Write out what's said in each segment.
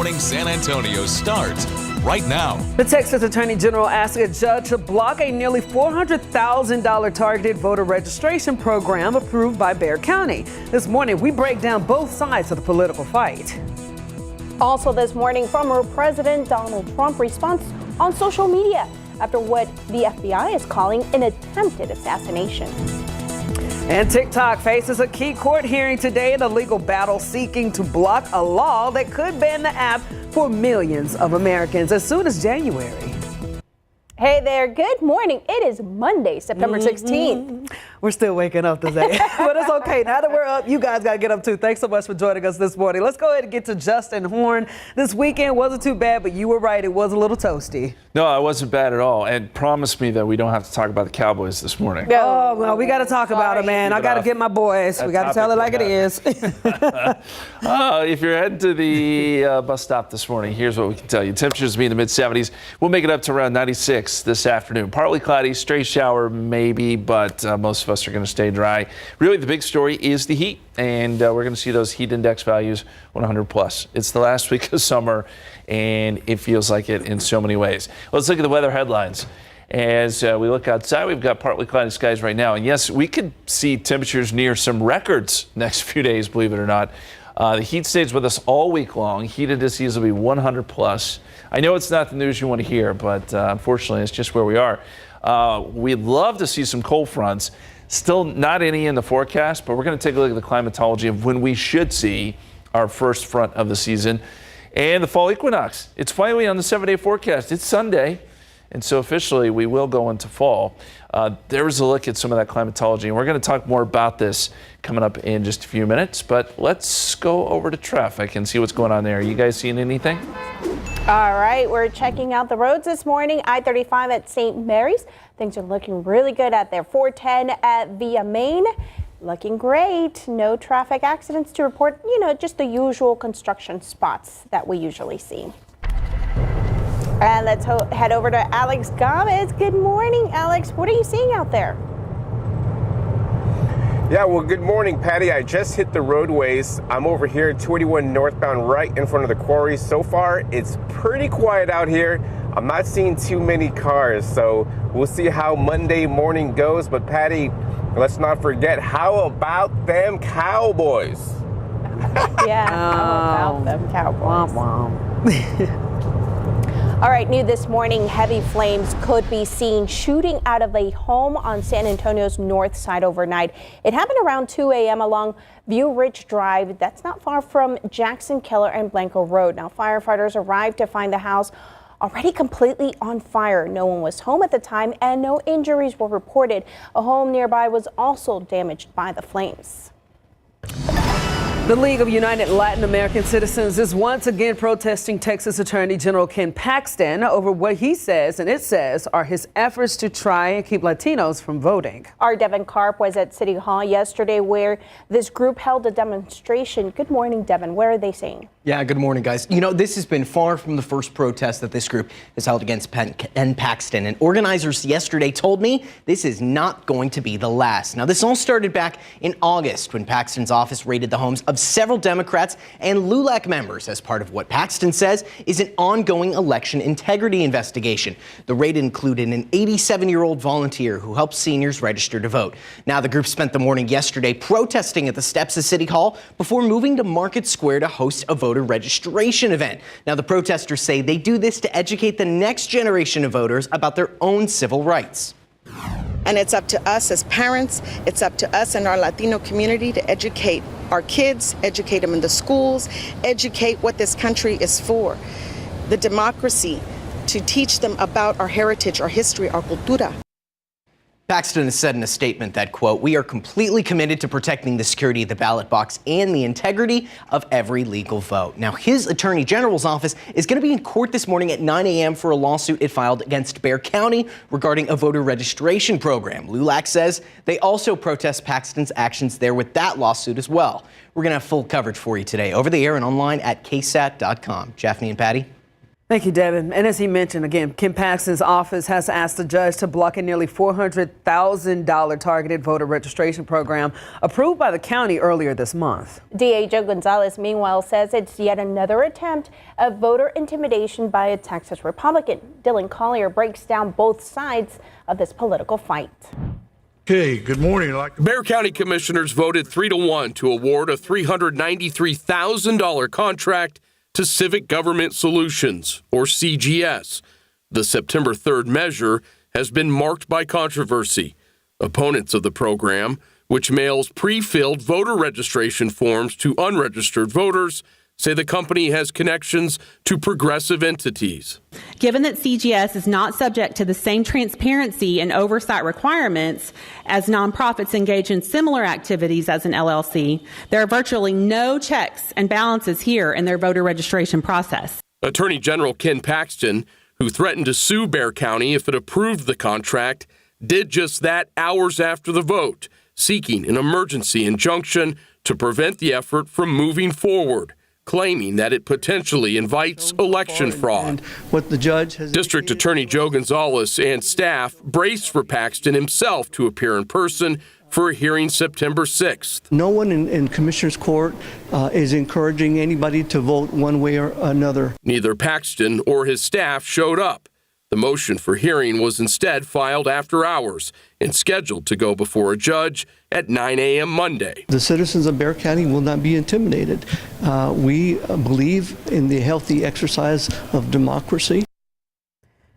Morning San Antonio starts right now. The Texas Attorney General asked a judge to block a nearly $400,000 targeted voter registration program approved by Bexar County. This morning, we break down both sides of the political fight. Also this morning, former President Donald Trump responds on social media after what the FBI is calling an attempted assassination. And TikTok faces a key court hearing today in a legal battle seeking to block a law that could ban the app for millions of Americans as soon as January. Hey there, good morning. It is Monday, September 16th. We're still waking up today, but it's okay. Now that we're up, you guys got to get up too. Thanks so much for joining us this morning. Let's go ahead and get to Justin Horn. This weekend wasn't too bad, but you were right. It was a little toasty. No, it wasn't bad at all. And promise me that we don't have to talk about the Cowboys this morning. Oh, well, we got to talk about it, man. I got to get my boys. We got to tell it like it is. If you're heading to the bus stop this morning, here's what we can tell you. Temperatures will be in the mid-70s. We'll make it up to around 96 this afternoon. Partly cloudy, stray shower maybe, but most of us are going to stay dry. Really, the big story is the heat, and we're going to see those heat index values 100 plus. It's the last week of summer, and it feels like it in so many ways. Let's look at the weather headlines. As we look outside, we've got partly cloudy skies right now. And yes, we could see temperatures near some records next few days, believe it or not. The heat stays with us all week long. Heat indices will be 100 plus. I know it's not the news you want to hear, but unfortunately, it's just where we are. We'd love to see some cold fronts. Still not any in the forecast, but we're going to take a look at the climatology of when we should see our first front of the season. And the fall equinox. It's finally on the 7-day forecast. It's Sunday. And so officially, we will go into fall. There's a look at some of that climatology, and we're going to talk more about this coming up in just a few minutes. But let's go over to traffic and see what's going on there. You guys seeing anything? All right, we're checking out the roads this morning. I-35 at St. Mary's. Things are looking really good out there. 410 at Via Main. Looking great. No traffic accidents to report. Just the usual construction spots that we usually see. And let's head over to Alex Gomez. Good morning, Alex. What are you seeing out there? Yeah, well, good morning, Patty. I just hit the roadways. I'm over here at 281 northbound right in front of the quarry. So far, it's pretty quiet out here. I'm not seeing too many cars, so we'll see how Monday morning goes. But Patty, let's not forget, how about them Cowboys? Yeah, how about them Cowboys? All right, new this morning, heavy flames could be seen shooting out of a home on San Antonio's north side overnight. It happened around 2 a.m. along View Ridge Drive. That's not far from Jackson, Keller, and Blanco Road. Now, firefighters arrived to find the house already completely on fire. No one was home at the time, and no injuries were reported. A home nearby was also damaged by the flames. The League of United Latin American Citizens is once again protesting Texas Attorney General Ken Paxton over what he says, and it says, are his efforts to try and keep Latinos from voting. Our Devin Karp was at City Hall yesterday where this group held a demonstration. Good morning, Devin. What are they saying? Yeah, good morning, guys. This has been far from the first protest that this group has held against Ken Paxton. And organizers yesterday told me this is not going to be the last. Now, this all started back in August when Paxton's office raided the homes of several Democrats and LULAC members as part of what Paxton says is an ongoing election integrity investigation. The raid included an 87-year-old volunteer who helps seniors register to vote. Now, the group spent the morning yesterday protesting at the steps of City Hall before moving to Market Square to host a voter registration event. Now, the protesters say they do this to educate the next generation of voters about their own civil rights. And it's up to us as parents, it's up to us and our Latino community to educate our kids, educate them in the schools, educate what this country is for. The democracy, to teach them about our heritage, our history, our cultura. Paxton has said in a statement that, quote, we are completely committed to protecting the security of the ballot box and the integrity of every legal vote. Now, his attorney general's office is going to be in court this morning at 9 a.m. for a lawsuit it filed against Bexar County regarding a voter registration program. LULAC says they also protest Paxton's actions there with that lawsuit as well. We're going to have full coverage for you today over the air and online at KSAT.com. Jaffney and Patty. Thank you, Devin. And as he mentioned, again, Ken Paxton's office has asked the judge to block a nearly $400,000 targeted voter registration program approved by the county earlier this month. DA Joe Gonzalez, meanwhile, says it's yet another attempt of voter intimidation by a Texas Republican. Dylan Collier breaks down both sides of this political fight. Okay, good morning. Bexar County commissioners voted 3-1 to award a $393,000 contract to Civic Government Solutions, or CGS. The September 3rd measure has been marked by controversy. Opponents of the program, which mails pre-filled voter registration forms to unregistered voters, say the company has connections to progressive entities. Given that CGS is not subject to the same transparency and oversight requirements as nonprofits engage in similar activities as an LLC, there are virtually no checks and balances here in their voter registration process. Attorney General Ken Paxton, who threatened to sue Bexar County if it approved the contract, did just that hours after the vote, seeking an emergency injunction to prevent the effort from moving forward, claiming that it potentially invites election fraud. What the judge has District Attorney Joe Gonzalez and staff braced for Paxton himself to appear in person for a hearing September 6th. No one in Commissioner's Court is encouraging anybody to vote one way or another. Neither Paxton or his staff showed up. The motion for hearing was instead filed after hours and scheduled to go before a judge at 9 a.m. Monday. The citizens of Bexar County will not be intimidated. We believe in the healthy exercise of democracy.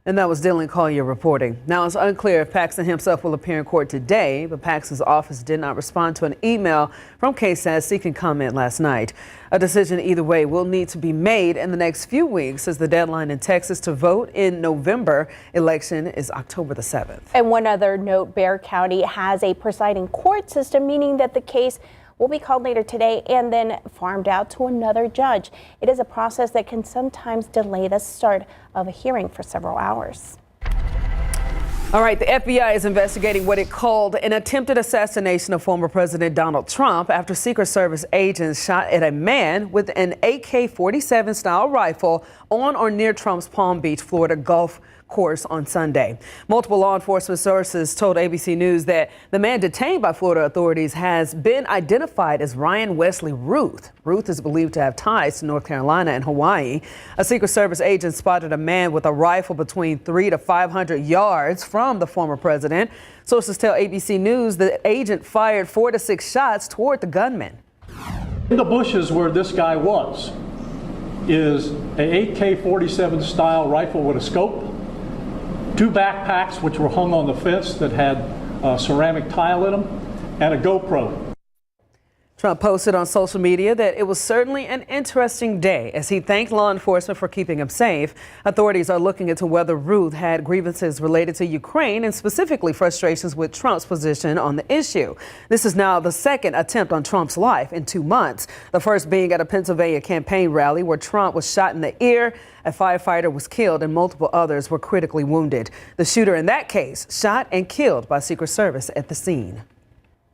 And that was Dylan Collier reporting. Now, it's unclear if Paxton himself will appear in court today, but Paxton's office did not respond to an email from KSAT seeking comment last night. A decision either way will need to be made in the next few weeks, as the deadline in Texas to vote in November election is October the 7th. And one other note, Bexar County has a presiding court system, meaning that the case will be called later today and then farmed out to another judge. It is a process that can sometimes delay the start of a hearing for several hours. All right, the FBI is investigating what it called an attempted assassination of former President Donald Trump after Secret Service agents shot at a man with an AK-47 style rifle on or near Trump's Palm Beach, Florida golf course on Sunday. Multiple law enforcement sources told ABC News that the man detained by Florida authorities has been identified as Ryan Wesley Ruth. Ruth is believed to have ties to North Carolina and Hawaii. A Secret Service agent spotted a man with a rifle between 300 to 500 yards from the former president. Sources tell ABC News the agent fired 4 to 6 shots toward the gunman. In the bushes where this guy was is a AK-47 style rifle with a scope, 2 backpacks which were hung on the fence that had ceramic tile in them, and a GoPro. Trump posted on social media that it was certainly an interesting day as he thanked law enforcement for keeping him safe. Authorities are looking into whether Ruth had grievances related to Ukraine and specifically frustrations with Trump's position on the issue. This is now the second attempt on Trump's life in 2 months, the first being at a Pennsylvania campaign rally where Trump was shot in the ear. A firefighter was killed and multiple others were critically wounded. The shooter in that case shot and killed by Secret Service at the scene.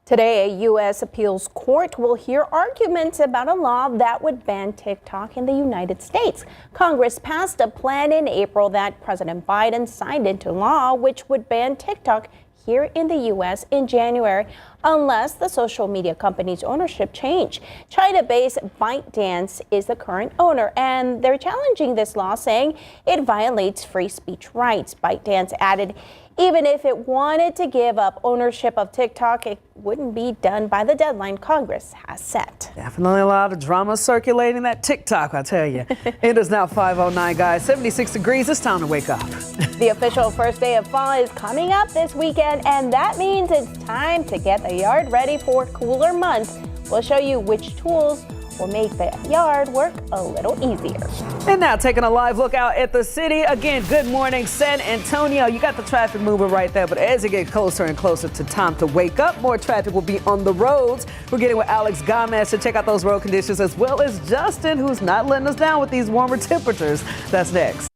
Today, a U.S. appeals court will hear arguments about a law that would ban TikTok in the United States. Congress passed a plan in April that President Biden signed into law, which would ban TikTok here in the U.S. in January, unless the social media company's ownership change. China-based ByteDance is the current owner, and they're challenging this law, saying it violates free speech rights. ByteDance added, even if it wanted to give up ownership of TikTok, it wouldn't be done by the deadline Congress has set. Definitely a lot of drama circulating that TikTok, I tell you. It is now 5:09, guys. 76 degrees. It's time to wake up. The official first day of fall is coming up this weekend, and that means it's time to get the yard ready for cooler months. We'll show you which tools will make the yard work a little easier. And now taking a live look out at the city. Again, good morning, San Antonio. You got the traffic moving right there, but as you get closer and closer to time to wake up, more traffic will be on the roads. We're getting with Alex Gomez to check out those road conditions, as well as Justin, who's not letting us down with these warmer temperatures. That's next.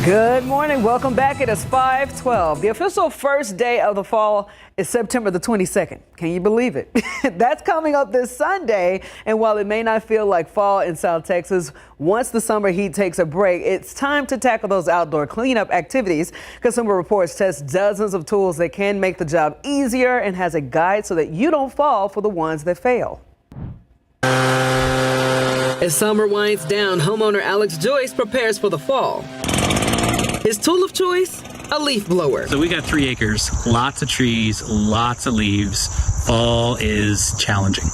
Good morning. Welcome back. It is 5:12. The official first day of the fall is September the 22nd. Can you believe it? That's coming up this Sunday. And while it may not feel like fall in South Texas, once the summer heat takes a break, it's time to tackle those outdoor cleanup activities. Consumer Reports tests dozens of tools that can make the job easier and has a guide so that you don't fall for the ones that fail. As summer winds down, homeowner Alex Joyce prepares for the fall. His tool of choice, a leaf blower. So we got 3 acres, lots of trees, lots of leaves. Fall is challenging.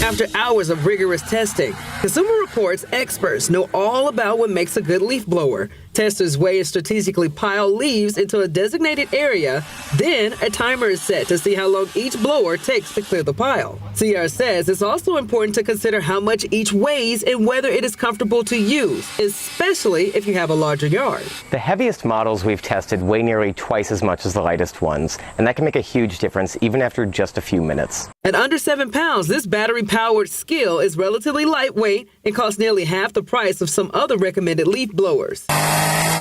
After hours of rigorous testing, Consumer Reports experts know all about what makes a good leaf blower. Testers weigh and strategically pile leaves into a designated area. Then a timer is set to see how long each blower takes to clear the pile. CR says it's also important to consider how much each weighs and whether it is comfortable to use, especially if you have a larger yard. The heaviest models we've tested weigh nearly twice as much as the lightest ones, and that can make a huge difference even after just a few minutes. At under 7 pounds, this battery-powered skill is relatively lightweight and costs nearly half the price of some other recommended leaf blowers.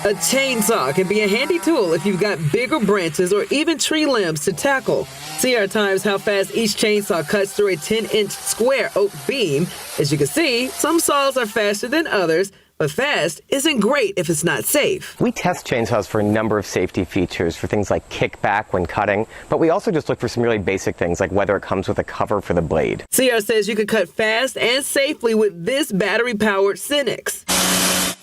A chainsaw can be a handy tool if you've got bigger branches or even tree limbs to tackle. CR times how fast each chainsaw cuts through a 10-inch square oak beam. As you can see, some saws are faster than others, but fast isn't great if it's not safe. We test chainsaws for a number of safety features for things like kickback when cutting, but we also just look for some really basic things like whether it comes with a cover for the blade. CR says you can cut fast and safely with this battery-powered Synex.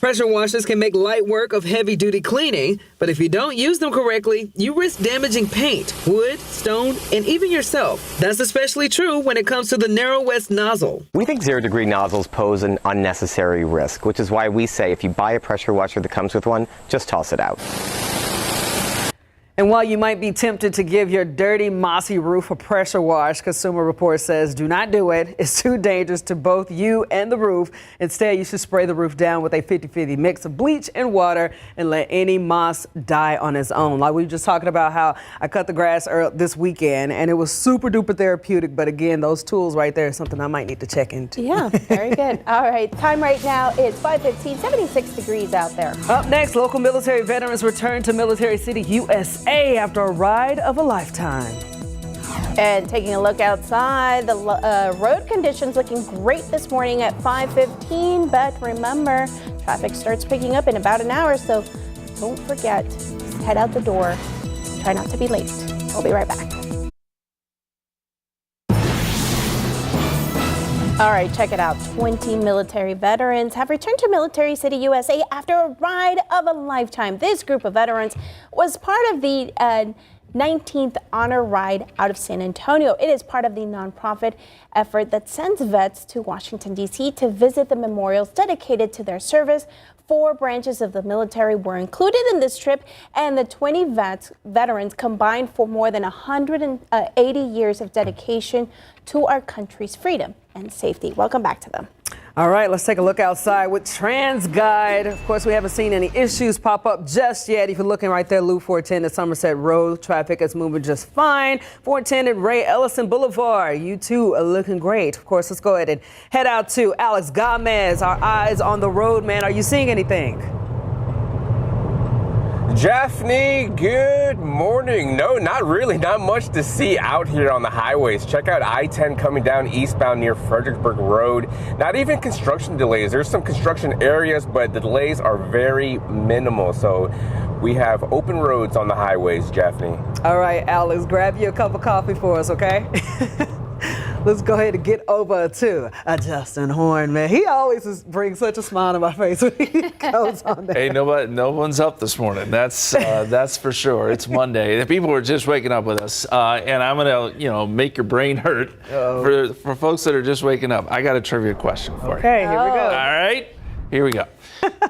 Pressure washers can make light work of heavy-duty cleaning, but if you don't use them correctly, you risk damaging paint, wood, stone, and even yourself. That's especially true when it comes to the Narrow West nozzle. We think 0-degree nozzles pose an unnecessary risk, which is why we say if you buy a pressure washer that comes with one, just toss it out. And while you might be tempted to give your dirty, mossy roof a pressure wash, Consumer Reports says do not do it. It's too dangerous to both you and the roof. Instead, you should spray the roof down with a 50-50 mix of bleach and water and let any moss die on its own. Like we were just talking about how I cut the grass this weekend and it was super duper therapeutic. But again, those tools right there is something I might need to check into. Yeah, very good. All right, time right now is 5:15, 76 degrees out there. Up next, local military veterans return to Military City, USA after a ride of a lifetime. And taking a look outside, the road conditions looking great this morning at 5:15. But remember, traffic starts picking up in about an hour, so don't forget, head out the door. Try not to be late. We'll be right back. All right, check it out. 20 military veterans have returned to Military City, USA after a ride of a lifetime. This group of veterans was part of the 19th Honor Ride out of San Antonio. It is part of the nonprofit effort that sends vets to Washington, D.C. to visit the memorials dedicated to their service. 4 branches of the military were included in this trip, and the 20 veterans combined for more than 180 years of dedication to our country's freedom and safety. Welcome back to them. All right, let's take a look outside with TransGuide. Of course, we haven't seen any issues pop up just yet. If you're looking right there, Loop 410 at Somerset Road, traffic is moving just fine. 410 at Ray Ellison Boulevard, you two are looking great. Of course, let's go ahead and head out to Alex Gomez. Our eyes on the road, man. Are you seeing anything? Japhanie, good morning. No, not really. Not much to see out here on the highways. Check out I-10 coming down eastbound near Fredericksburg Road. Not even construction delays. There's some construction areas, but the delays are very minimal. So we have open roads on the highways, Japhanie. All right, Alex, grab you a cup of coffee for us, okay? Let's go ahead and get over to Justin Horn, man. He always brings such a smile to my face when he goes on there. Hey, no one's up this morning. That's for sure. It's Monday. The people are just waking up with us, and I'm gonna, make your brain hurt. For folks that are just waking up. I got a trivia question for you. Okay, here we go. All right, here we go.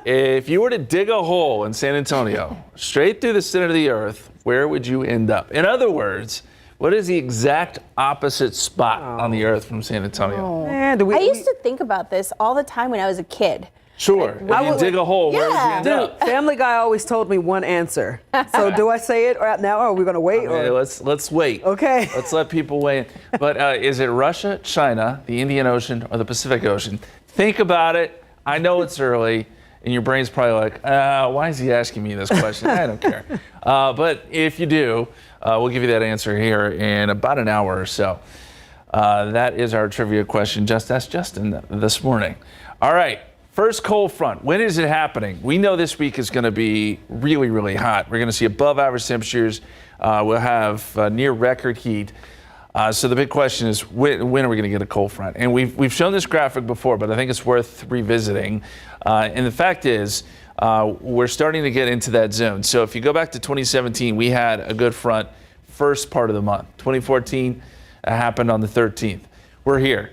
If you were to dig a hole in San Antonio, straight through the center of the earth, where would you end up? In other words, what is the exact opposite spot on the earth from San Antonio? Man, I used to think about this all the time when I was a kid. Sure. If you dig a hole, where would you end up? Family Guy always told me one answer. So do I say it right now, or are we going to wait? Okay, let's wait. Okay. Let's let people weigh in. But is it Russia, China, the Indian Ocean, or the Pacific Ocean? Think about it. I know it's early. And your brain's probably like, why is he asking me this question? I don't care. But if you do, we'll give you that answer here in about an hour or so. That is our trivia question. Just ask Justin this morning. All right. First cold front. When is it happening? We know this week is going to be really, really hot. We're going to see above average temperatures. We'll have near record heat. So the big question is, when are we going to get a cold front? And we've shown this graphic before, but I think it's worth revisiting. And the fact is, we're starting to get into that zone. So if you go back to 2017, we had a good front first part of the month. 2014 happened on the 13th. We're here.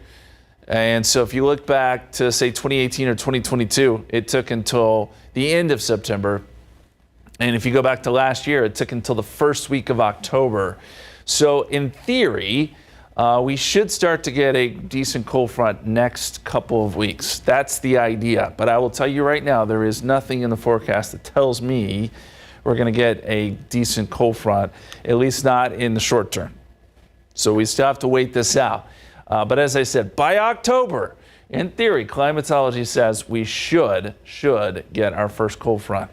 And so if you look back to, say, 2018 or 2022, it took until the end of September. And if you go back to last year, it took until the first week of October. So in theory, we should start to get a decent cold front next couple of weeks. That's the idea. But I will tell you right now, there is nothing in the forecast that tells me we're going to get a decent cold front, at least not in the short term. So we still have to wait this out. But as I said, by October, in theory, climatology says we should get our first cold front.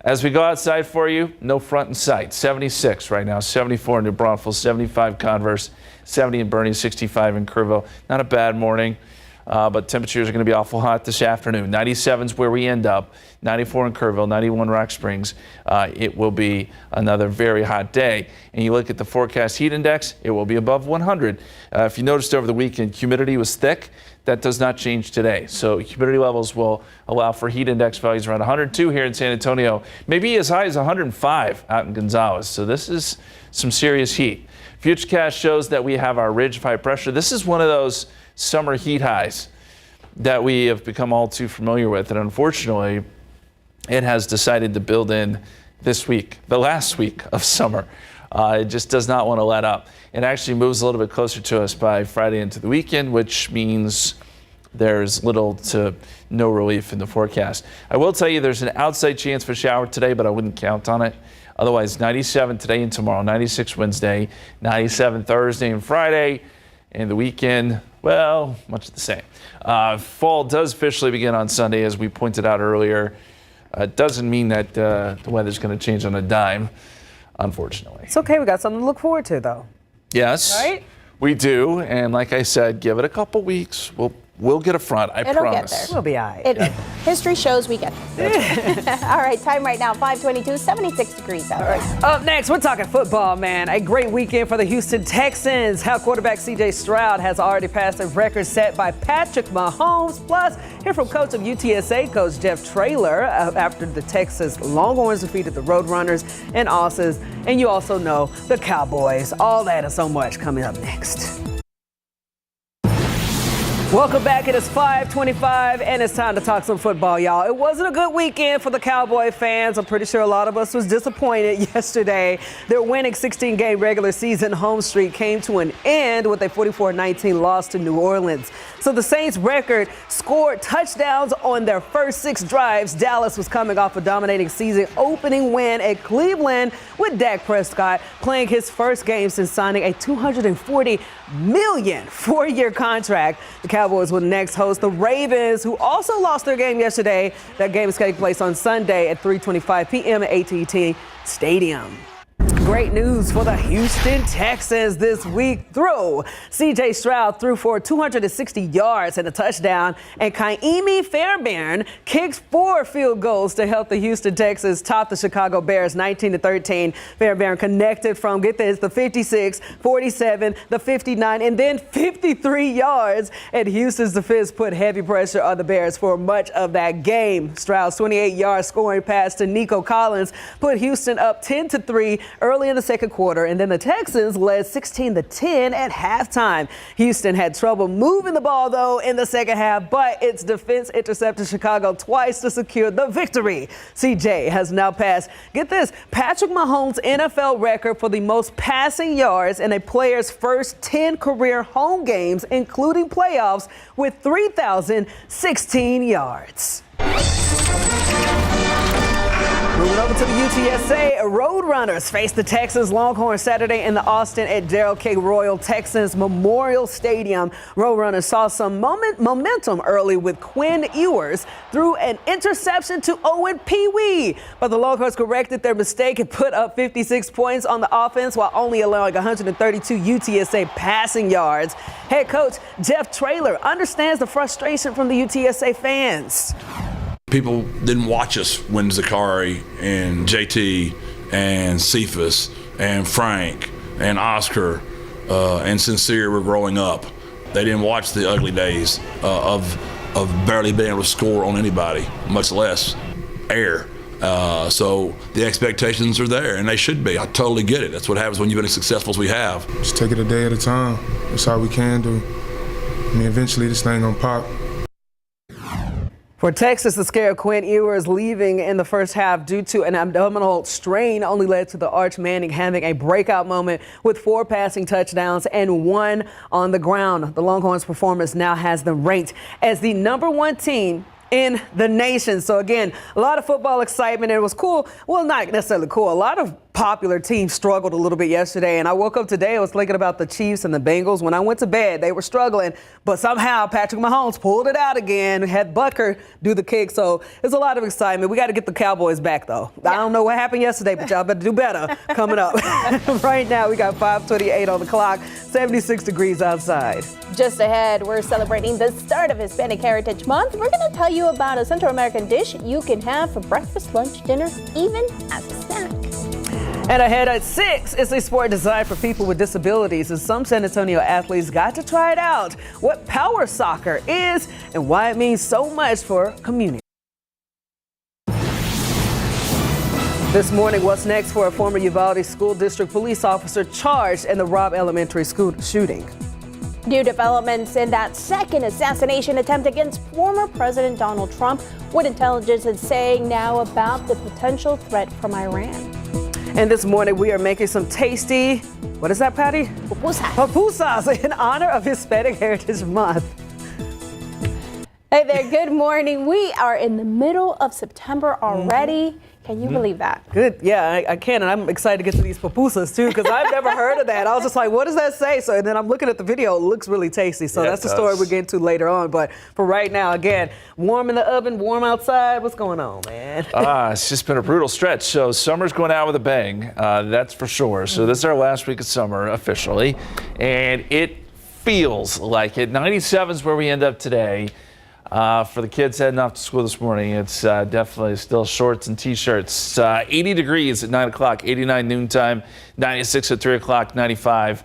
As we go outside for you, no front in sight. 76 right now, 74 in New Braunfels, 75 Converse, 70 in Bernie, 65 in Kerrville. Not a bad morning, but temperatures are going to be awful hot this afternoon. 97 is where we end up. 94 in Kerrville, 91 Rock Springs. It will be another very hot day. And you look at the forecast heat index, it will be above 100. If you noticed over the weekend, humidity was thick. That does not change today. So humidity levels will allow for heat index values around 102 here in San Antonio, maybe as high as 105 out in Gonzales. So this is some serious heat. Futurecast shows that we have our ridge of high pressure. This is one of those summer heat highs that we have become all too familiar with. And unfortunately, it has decided to build in this week, the last week of summer. It just does not want to let up. It actually moves a little bit closer to us by Friday into the weekend, which means there's little to no relief in the forecast. I will tell you there's an outside chance for a shower today, but I wouldn't count on it. Otherwise, 97 today and tomorrow, 96 Wednesday, 97 Thursday and Friday, and the weekend, well, much the same. Fall does officially begin on Sunday, as we pointed out earlier. It doesn't mean that the weather's going to change on a dime, unfortunately. It's okay. We got something to look forward to, though. Yes, right? We do. And like I said, give it a couple weeks. We'll get a front, I It'll promise. Get there. We'll be all right. History shows we get there. All right, time right now, 5:22, 76 degrees out there. Up next, we're talking football, man. A great weekend for the Houston Texans. How quarterback C.J. Stroud has already passed a record set by Patrick Mahomes. Plus, hear from coach of UTSA, Coach Jeff Traylor, after the Texas Longhorns defeated the Roadrunners and Ausses. And you also know the Cowboys. All that and so much coming up next. Welcome back. It is 5:25, and it's time to talk some football, y'all. It wasn't a good weekend for the Cowboy fans. I'm pretty sure a lot of us was disappointed yesterday. Their winning 16-game regular season home streak came to an end with a 44-19 loss to New Orleans. So the Saints' record scored touchdowns on their first 6 drives. Dallas was coming off a dominating season opening win at Cleveland with Dak Prescott playing his first game since signing a $240 million 4-year contract. The Cowboys will next host the Ravens, who also lost their game yesterday. That game is taking place on Sunday at 3:25 p.m. at AT&T Stadium. Great news for the Houston Texans this week through. C.J. Stroud threw for 260 yards and a touchdown, and Kaimi Fairbairn kicked 4 field goals to help the Houston Texans top the Chicago Bears 19-13. Fairbairn connected from, get this, the 56, 47, the 59, and then 53 yards. And Houston's defense put heavy pressure on the Bears for much of that game. Stroud's 28-yard scoring pass to Nico Collins put Houston up 10-3 early in the second quarter, and then the Texans led 16-10 at halftime. Houston had trouble moving the ball, though, in the second half, but its defense intercepted Chicago twice to secure the victory. CJ has now passed, get this, Patrick Mahomes' NFL record for the most passing yards in a player's first 10 career home games, including playoffs, with 3,016 yards. Moving over to the UTSA, Roadrunners face the Texas Longhorns Saturday in the Austin at Darrell K. Royal Texans Memorial Stadium. Roadrunners saw some momentum early with Quinn Ewers threw an interception to Owen Pee-wee, but the Longhorns corrected their mistake and put up 56 points on the offense while only allowing 132 UTSA passing yards. Head coach Jeff Traylor understands the frustration from the UTSA fans. People didn't watch us when Zakari and JT and Cephas and Frank and Oscar and Sincere were growing up. They didn't watch the ugly days of barely being able to score on anybody, much less air. So the expectations are there, and they should be. I totally get it. That's what happens when you've been as successful as we have. Just take it a day at a time. That's all we can do. I mean, eventually this thing gonna pop. For Texas, the scare of Quinn Ewers leaving in the first half due to an abdominal strain only led to the Arch Manning having a breakout moment with 4 passing touchdowns and 1 on the ground. The Longhorns' performance now has them ranked as the #1 team in the nation. So again, a lot of football excitement. It was cool. Well, not necessarily cool. A lot of popular teams struggled a little bit yesterday, and I woke up today, I was thinking about the Chiefs and the Bengals. When I went to bed, they were struggling, but somehow Patrick Mahomes pulled it out again, had Butker do the kick. So there's a lot of excitement. We got to get the Cowboys back, though. I don't know what happened yesterday, but y'all better do better coming up. Right now, we got 5:28 on the clock, 76 degrees outside. Just ahead, we're celebrating the start of Hispanic Heritage Month. We're going to tell you about a Central American dish you can have for breakfast, lunch, dinner, even as a snack. And ahead at 6 is a sport designed for people with disabilities, and some San Antonio athletes got to try it out. What power soccer is and why it means so much for community. This morning, what's next for a former Uvalde School District police officer charged in the Robb Elementary School shooting? New developments in that second assassination attempt against former President Donald Trump. What intelligence is saying now about the potential threat from Iran? And this morning, we are making some tasty, what is that, Patty? Pupusas in honor of Hispanic Heritage Month. Hey there, good morning. We are in the middle of September already. Can you believe that? Good. Yeah, I can. And I'm excited to get to these pupusas, too, because I've never heard of that. I was just like, what does that say? So and then I'm looking at the video. It looks really tasty. So that's the story we're getting to later on. But for right now, again, warm in the oven, warm outside. What's going on, man? It's just been a brutal stretch. So summer's going out with a bang. That's for sure. So this is our last week of summer officially. And it feels like it. 97 is where we end up today. For the kids heading off to school this morning, it's definitely still shorts and T-shirts. 80 degrees at 9 o'clock, 89 noontime, 96 at 3 o'clock, 95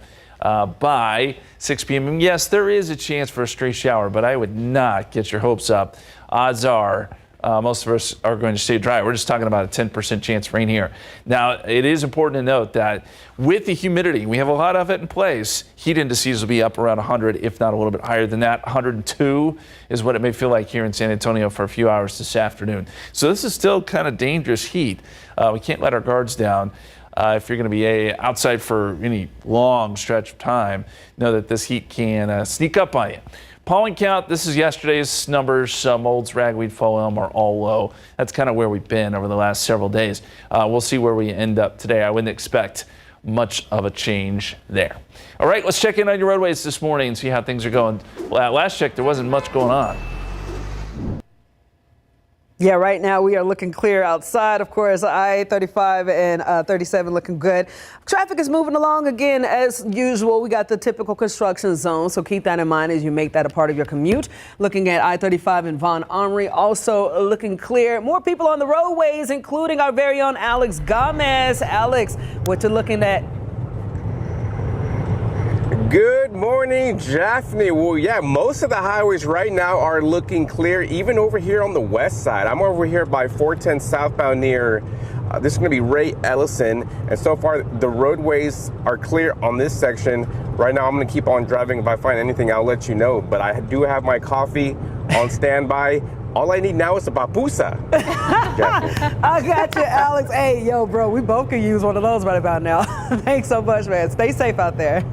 by 6 p.m. And yes, there is a chance for a stray shower, but I would not get your hopes up. Odds are most of us are going to stay dry. We're just talking about a 10% chance of rain here. Now, it is important to note that with the humidity, we have a lot of it in place. Heat indices will be up around 100, if not a little bit higher than that. 102 is what it may feel like here in San Antonio for a few hours this afternoon. So this is still kind of dangerous heat. We can't let our guards down. If you're going to be outside for any long stretch of time, know that this heat can sneak up on you. Pollen count, this is yesterday's numbers. Molds, ragweed, fall elm are all low. That's kind of where we've been over the last several days. We'll see where we end up today. I wouldn't expect much of a change there. All right, let's check in on your roadways this morning and see how things are going. Well, last check, there wasn't much going on. Yeah, right now we are looking clear outside. Of course, I-35 and 37 looking good. Traffic is moving along again as usual. We got the typical construction zone, so keep that in mind as you make that a part of your commute. Looking at I-35 and Von Armory, also looking clear. More people on the roadways, including our very own Alex Gomez. Alex, what you looking at? Good morning, Jaffney. Well, yeah, most of the highways right now are looking clear, even over here on the west side. I'm over here by 410 southbound near, this is going to be Ray Ellison. And so far, the roadways are clear on this section. Right now, I'm going to keep on driving. If I find anything, I'll let you know. But I do have my coffee on standby. All I need now is a papusa. I got you, Alex. Hey, yo, bro, we both could use one of those right about now. Thanks so much, man. Stay safe out there.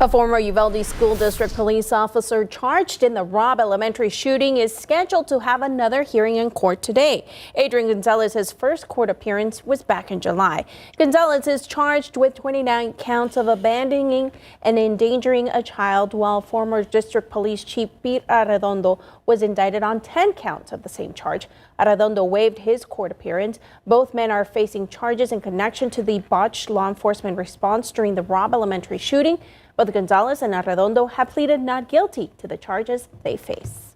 A former Uvalde School District police officer charged in the Robb Elementary shooting is scheduled to have another hearing in court today. Adrian Gonzalez's first court appearance was back in July. Gonzalez is charged with 29 counts of abandoning and endangering a child, while former District Police Chief Pete Arredondo was indicted on 10 counts of the same charge. Arredondo waived his court appearance. Both men are facing charges in connection to the botched law enforcement response during the Robb Elementary shooting. Both Gonzalez and Arredondo have pleaded not guilty to the charges they face.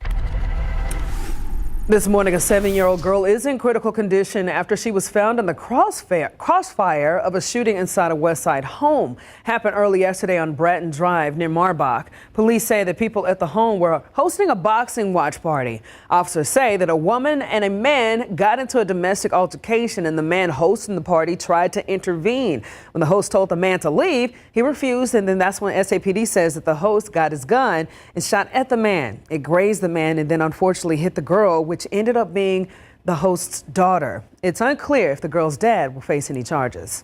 This morning, a 7-year-old girl is in critical condition after she was found in the crossfire of a shooting inside a West Side home. Happened early yesterday on Bratton Drive near Marbach. Police say that people at the home were hosting a boxing watch party. Officers say that a woman and a man got into a domestic altercation, and the man hosting the party tried to intervene. When the host told the man to leave, he refused, and then that's when SAPD says that the host got his gun and shot at the man. It grazed the man and then unfortunately hit the girl, which ended up being the host's daughter. It's unclear if the girl's dad will face any charges.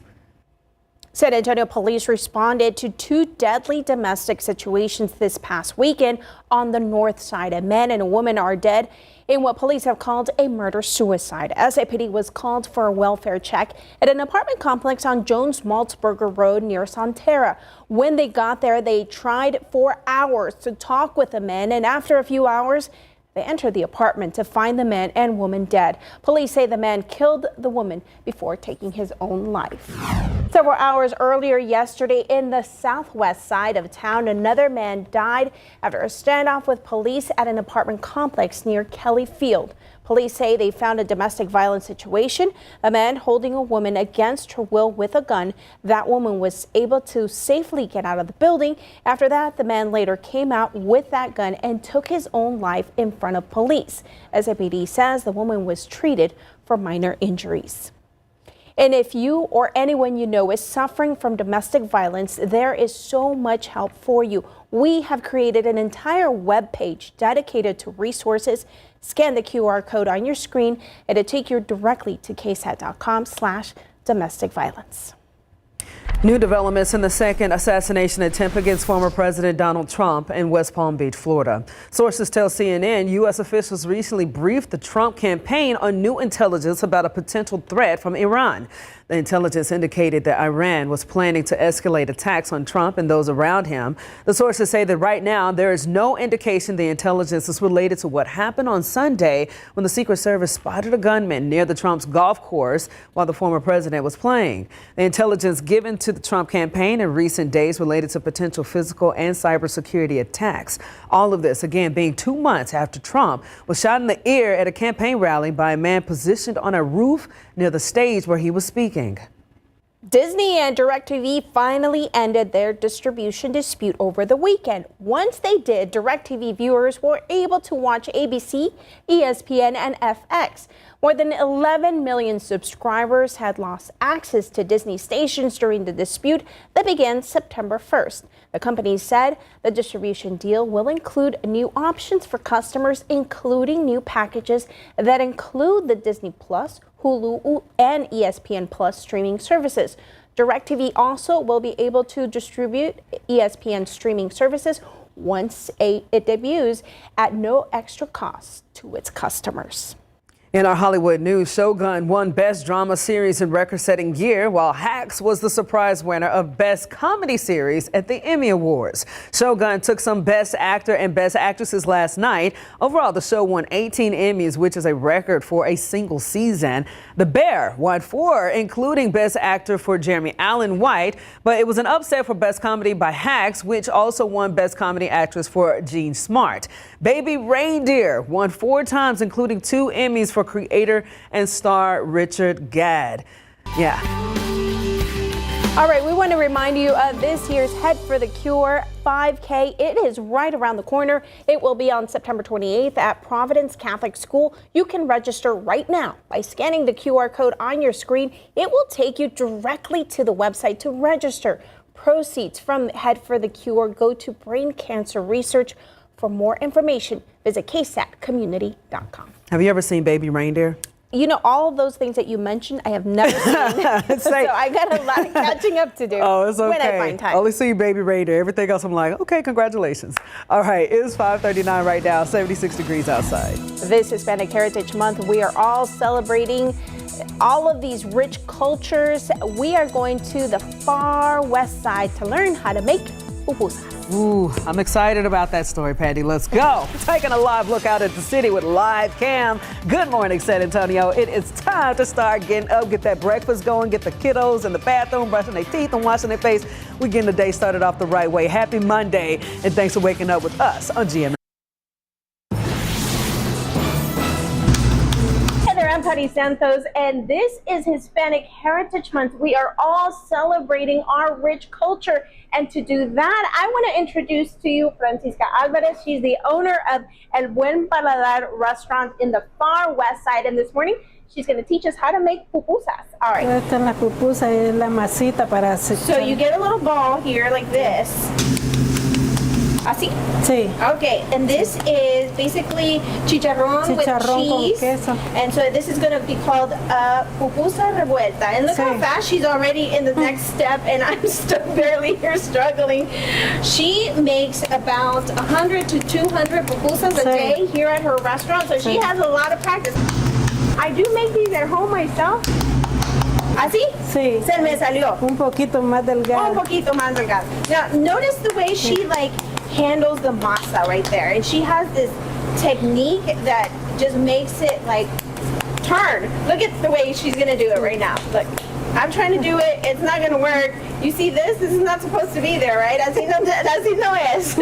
San Antonio police responded to 2 deadly domestic situations this past weekend on the north side. A man and a woman are dead in what police have called a murder-suicide. SAPD was called for a welfare check at an apartment complex on Jones-Maltzberger Road near Sonterra. When they got there, they tried for hours to talk with the men, and after a few hours, they entered the apartment to find the man and woman dead. Police say the man killed the woman before taking his own life. Several hours earlier yesterday in the southwest side of town, another man died after a standoff with police at an apartment complex near Kelly Field. Police say they found a domestic violence situation, a man holding a woman against her will with a gun. That woman was able to safely get out of the building. After that, the man later came out with that gun and took his own life in front of police. SAPD says the woman was treated for minor injuries. And if you or anyone you know is suffering from domestic violence, there is so much help for you. We have created an entire web page dedicated to resources. Scan the QR code on your screen. It'll take you directly to ksat.com/domestic violence. New developments in the second assassination attempt against former President Donald Trump in West Palm Beach, Florida. Sources tell CNN U.S. officials recently briefed the Trump campaign on new intelligence about a potential threat from Iran. The intelligence indicated that Iran was planning to escalate attacks on Trump and those around him. The sources say that right now there is no indication the intelligence is related to what happened on Sunday when the Secret Service spotted a gunman near the Trump's golf course while the former president was playing. The intelligence given to the Trump campaign in recent days related to potential physical and cybersecurity attacks. All of this, again, being 2 months after Trump was shot in the ear at a campaign rally by a man positioned on a roof near the stage where he was speaking. Disney and DirecTV finally ended their distribution dispute over the weekend. Once they did, DirecTV viewers were able to watch ABC, ESPN, and FX. More than 11 million subscribers had lost access to Disney stations during the dispute that began September 1st. The company said the distribution deal will include new options for customers, including new packages that include the Disney Plus, Hulu, and ESPN Plus streaming services. DirecTV also will be able to distribute ESPN streaming services once it debuts at no extra cost to its customers. In our Hollywood news, Shogun won Best Drama Series in record-setting year, while Hacks was the surprise winner of Best Comedy Series at the Emmy Awards. Shogun took some Best Actor and Best Actresses last night. Overall, the show won 18 Emmys, which is a record for a single season. The Bear won 4, including Best Actor for Jeremy Allen White, but it was an upset for Best Comedy by Hacks, which also won Best Comedy Actress for Jean Smart. Baby Reindeer won 4 times, including 2 Emmys for creator and star Richard Gadd. Yeah. All right, we want to remind you of this year's Head for the Cure 5K. It is right around the corner. It will be on September 28th at Providence Catholic School. You can register right now by scanning the QR code on your screen. It will take you directly to the website to register. Proceeds from Head for the Cure go to brain cancer research. For more information, visit ksatcommunity.com. Have you ever seen Baby Reindeer? You know, all of those things that you mentioned, I have never seen. So I got a lot of catching up to do. Oh, it's okay. When I find time. Only see Baby Raider. Everything else, I'm like, okay, congratulations. All right, it is 5:39 right now, 76 degrees outside. This Hispanic Heritage Month, we are all celebrating all of these rich cultures. We are going to the far west side to learn how to make pupusas. Ooh, I'm excited about that story, Patty. Let's go. Taking a live look out at the city with Live Cam. Good morning, San Antonio. It is time to start getting up, get that breakfast going, get the kiddos in the bathroom, brushing their teeth and washing their face. We're getting the day started off the right way. Happy Monday, and thanks for waking up with us on GMA. I'm Patty Santos, and this is Hispanic Heritage Month. We are all celebrating our rich culture, and to do that, I want to introduce to you Francisca Alvarez. She's the owner of El Buen Paladar restaurant in the far west side, and this morning she's going to teach us how to make pupusas. All right. Esta es la pupusa, es la masita para hacer. So you get a little ball here like this. Así? Sí. Okay, and this is basically chicharrón with cheese. Con queso. And so this is going to be called pupusa revuelta. And look how fast she's already in the next step, and I'm still barely here struggling. She makes about 100 to 200 pupusas a day here at her restaurant, so she has a lot of practice. I do make these at home myself. ¿Así? Sí. Se me salió. Un poquito más delgado. Un poquito más delgado. Now, notice the way she handles the masa right there. And she has this technique that just makes it turn. Look at the way she's gonna do it right now. Look, I'm trying to do it. It's not gonna work. You see this? This is not supposed to be there, right? Así no es.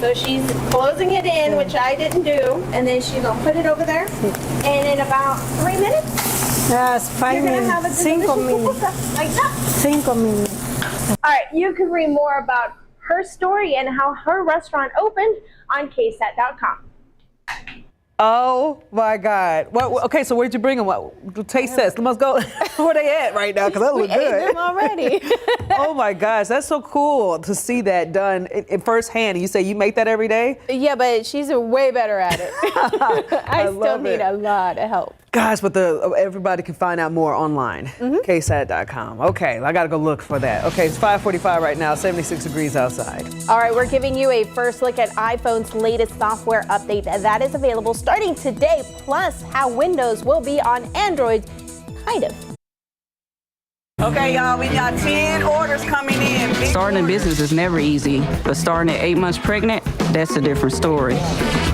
So she's closing it in, which I didn't do. And then she's gonna put it over there. And in about 3 minutes, yes, 5 minutes. Have a 5 minutes. Like that. 5 minutes. All right, you can read more about her story and how her restaurant opened on KSAT.com. Oh my God! Okay, so where'd you bring them? What taste test? Let's go. Where they at right now? Because that look good. We ate them already. Oh my gosh, that's so cool to see that done in firsthand. You say you make that every day? Yeah, but she's way better at it. I still need a lot of help. Gosh, but everybody can find out more online. KSAT.com. Okay, I gotta go look for that. Okay, it's 5:45 right now, 76 degrees outside. All right, we're giving you a first look at iPhone's latest software update that is available starting today, plus how Windows will be on Android, kind of. Okay, y'all, we got 10 orders coming in. Starting a business is never easy, but starting at 8 months pregnant, that's a different story.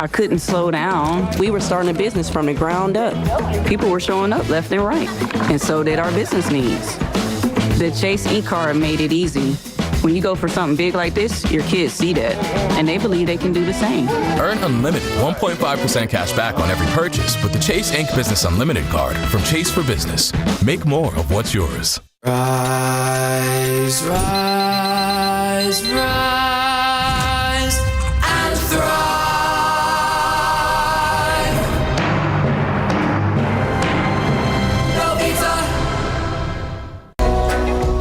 I couldn't slow down. We were starting a business from the ground up. People were showing up left and right, and so did our business needs. The Chase e-card made it easy. When you go for something big like this, your kids see that, and they believe they can do the same. Earn unlimited 1.5% cash back on every purchase with the Chase Inc. Business Unlimited card from Chase for Business. Make more of what's yours. Rise, rise, rise, and thrive.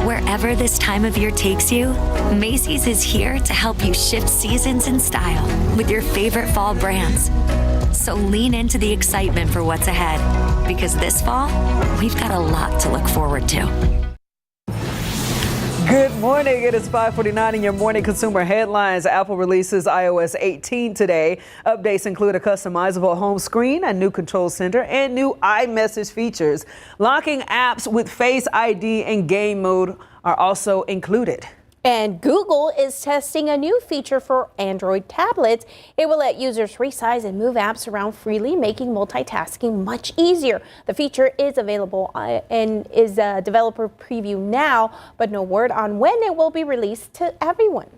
Wherever this time of year takes you, Macy's is here to help you shift seasons in style with your favorite fall brands. So lean into the excitement for what's ahead, because this fall, we've got a lot to look forward to. Good morning. It is 5:49 in your morning consumer headlines. Apple releases iOS 18 today. Updates include a customizable home screen, a new control center, and new iMessage features. Locking apps with Face ID and game mode are also included. And Google is testing a new feature for Android tablets. It will let users resize and move apps around freely, making multitasking much easier. The feature is available and is a developer preview now, but no word on when it will be released to everyone.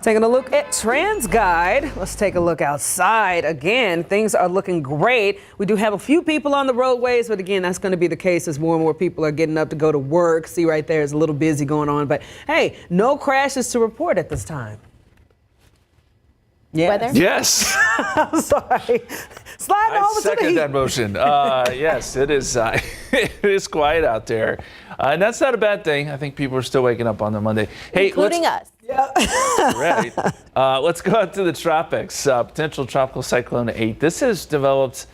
Taking a look at TransGuide. Let's take a look outside. Again, things are looking great. We do have a few people on the roadways, but again, that's going to be the case as more and more people are getting up to go to work. See right there, it's a little busy going on, but hey, no crashes to report at this time. Yes. Weather? Yes. I'm sorry. Sliding over to the second heat. that motion. Yes, it is. It is quiet out there, and that's not a bad thing. I think people are still waking up on the Monday. Hey, including us. Right. Let's go out to the tropics. Potential tropical cyclone 8. This has developed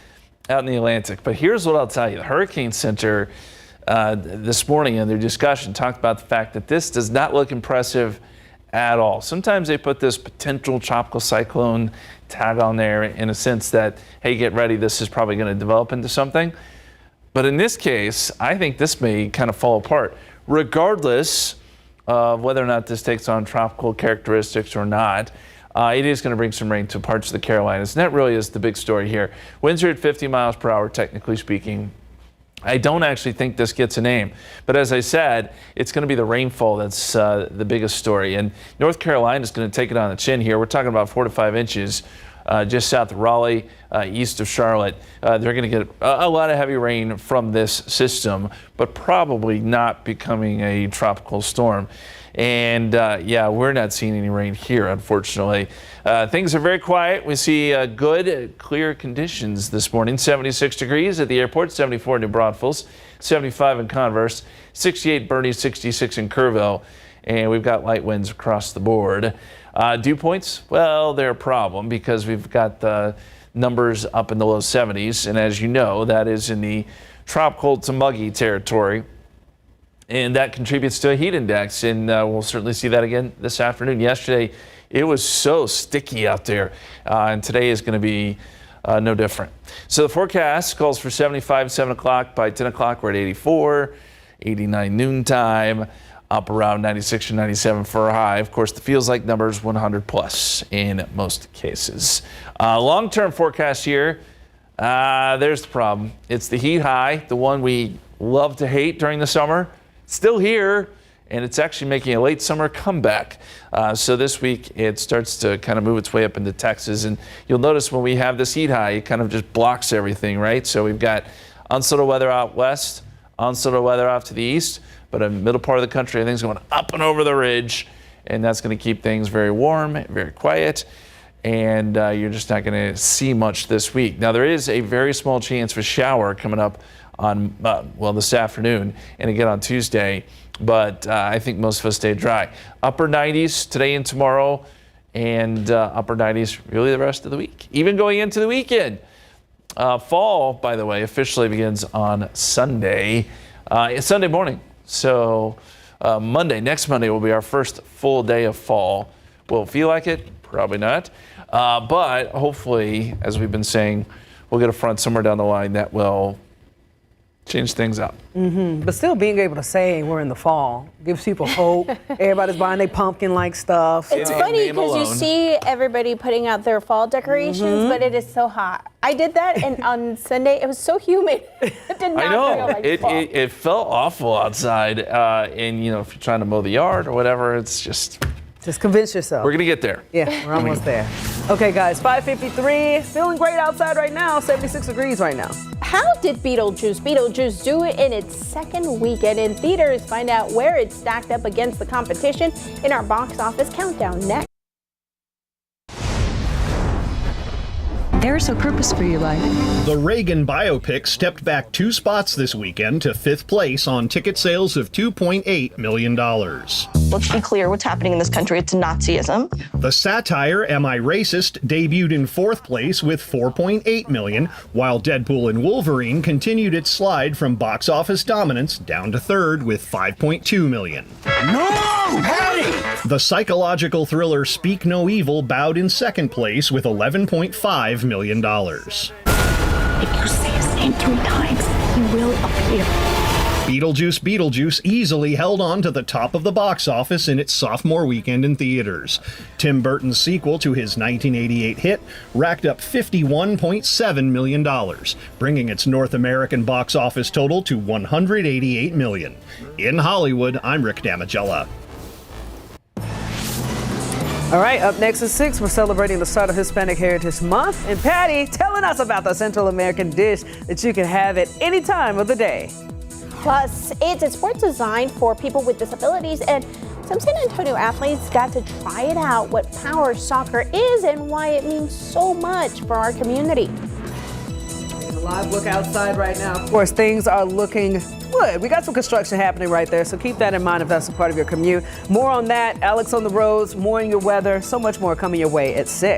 out in the Atlantic. But here's what I'll tell you. The Hurricane Center this morning in their discussion talked about the fact that this does not look impressive at all. Sometimes they put this potential tropical cyclone tag on there in a sense that, hey, get ready, this is probably going to develop into something. But in this case, I think this may kind of fall apart, regardless of whether or not this takes on tropical characteristics or not. It is going to bring some rain to parts of the Carolinas, and that really is the big story here. Winds are at 50 miles per hour, technically speaking. I don't actually think this gets a name, but as I said, it's going to be the rainfall that's the biggest story. And North Carolina is going to take it on the chin here. We're talking about 4 to 5 inches just south of Raleigh, east of Charlotte. They're going to get a lot of heavy rain from this system, but probably not becoming a tropical storm. And yeah, we're not seeing any rain here, unfortunately. Things are very quiet. We see good, clear conditions this morning. 76 degrees at the airport, 74 in New Braunfels, 75 in Converse, 68 Boerne, 66 in Kerrville. And we've got light winds across the board. Dew points, well, they're a problem because we've got the numbers up in the low 70s. And as you know, that is in the tropical to muggy territory. And that contributes to a heat index, and we'll certainly see that again this afternoon. Yesterday, it was so sticky out there, and today is going to be no different. So the forecast calls for 75, 7 o'clock. By 10 o'clock, we're at 84, 89 noontime, up around 96 or 97 for a high. Of course, the feels like numbers 100 plus in most cases. Long-term forecast here, there's the problem. It's the heat high, the one we love to hate during the summer. Still here, and it's actually making a late summer comeback. So this week it starts to kind of move its way up into Texas, and you'll notice when we have this heat high, it kind of just blocks everything, right? So we've got unsettled weather out west, unsettled weather off to the east, but in the middle part of the country, everything's going up and over the ridge, and that's going to keep things very warm, very quiet, and you're just not going to see much this week. Now, there is a very small chance of a shower coming up on, well, this afternoon and again on Tuesday, but I think most of us stay dry. Upper 90s today and tomorrow, and upper 90s really the rest of the week, even going into the weekend. Fall, by the way, officially begins on Sunday. It's Sunday morning, so next Monday will be our first full day of fall. Will it feel like it? Probably not, but hopefully, as we've been saying, we'll get a front somewhere down the line that will change things up. But still being able to say we're in the fall gives people hope. Everybody's buying their pumpkin-like stuff. It's funny because you see everybody putting out their fall decorations, but it is so hot. I did that, and on Sunday it was so humid. It did not feel like fall. It felt awful outside, and you know, if you're trying to mow the yard or whatever, it's just convince yourself. We're gonna get there. Yeah, we're almost there. Okay, guys, 5:53. Feeling great outside right now. 76 degrees right now. How did Beetlejuice do it in its second weekend in theaters? Find out where it stacked up against the competition in our box office countdown next. There's a purpose for your life. The Reagan biopic stepped back 2 spots this weekend to 5th place on ticket sales of $2.8 million. Let's be clear what's happening in this country. It's Nazism. The satire, Am I Racist?, debuted in 4th place with $4.8 million, while Deadpool and Wolverine continued its slide from box office dominance down to 3rd with $5.2 million. No! Patty! The psychological thriller Speak No Evil bowed in 2nd place with $11.5 million. If you say his name 3 times, he will appear. Beetlejuice easily held on to the top of the box office in its sophomore weekend in theaters. Tim Burton's sequel to his 1988 hit racked up $51.7 million, bringing its North American box office total to $188 million. In Hollywood, I'm Rick Damigella. All right, up next at 6, we're celebrating the start of Hispanic Heritage Month. And Patty telling us about the Central American dish that you can have at any time of the day. Plus, it's a sport designed for people with disabilities, and some San Antonio athletes got to try it out, what power soccer is and why it means so much for our community. A live look outside right now. Of course, things are looking good. We got some construction happening right there, so keep that in mind if that's a part of your commute. More on that, Alex on the roads, more in your weather, so much more coming your way at 6.